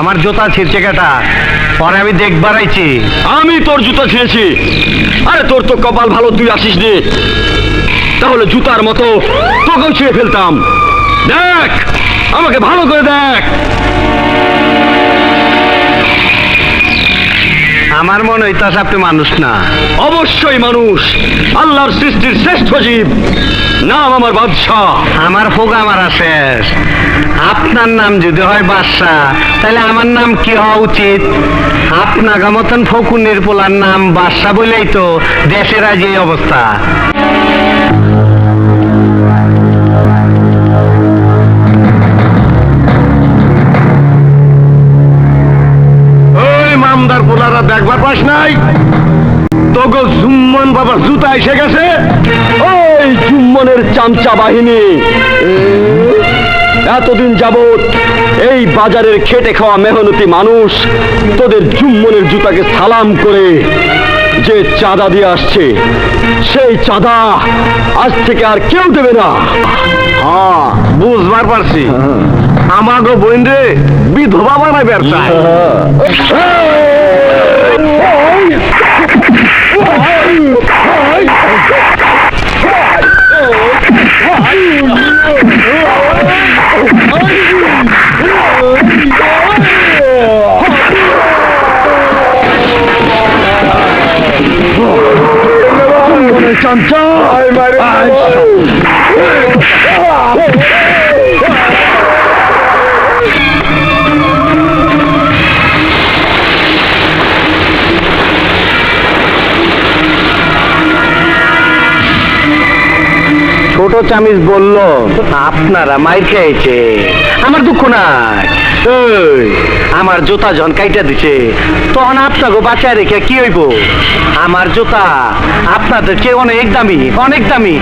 আমার জুতা ছিঁড়ছে কেটা? পরে আমি দেখবার আইছি। আমি তোর জুতা ছিঁড়েছি? আরে তোর তো কপাল ভালো, তুই আসিস নি, তাহলে জুতার মতো তোকেও ছিঁড়ে ফেলতাম। দেখ, আমাকে ভালো করে দেখ। আমার মনে হইতাছে আপনি মানুষ না। অবশ্যই মানুষ, আল্লাহর সৃষ্টির শ্রেষ্ঠ জীব। নাম আমার বাদশাহ। আমার ফোকা মারা শেষ। আপনার নাম যদি হয় বাদশাহ, তাহলে আমার নাম কি হওয়া উচিত? আপনাকে মতন ফকুনের পোলার নাম বাদশাহ বলেই তো দেশের আজ এই অবস্থা। ওই মামদার পোলারা দেখবার পাস নাই? তোগো জুম্মন বাবার জুতা এসে গেছে। ওই জুম্মনের চামচা বাহিনী এতদিন যাবৎ এই বাজারের খেটে খাওয়া মেহনতি মানুষ তোদের জুম্মনের জুতাকে সালাম করে যে চাঁদা দিয়ে আসছে, সেই চাঁদা আজ থেকে আর কেউ দেবে না। হ্যাঁ, বুঝবার পারছি। আমাগো বোন রে বিধবা বানাবে আর চায়। চামচা ছোট চামিচ বলল আপনারা মাইর খেয়েছে, আমার দুঃখ নাই। এই, আমার জুতা জন কাইটা দিছে, তখন আপনাকে বাঁচায় রেখে কি হইব? আমার জুতা আপনাদের চেয়ে অনেক দামি, অনেক দামি।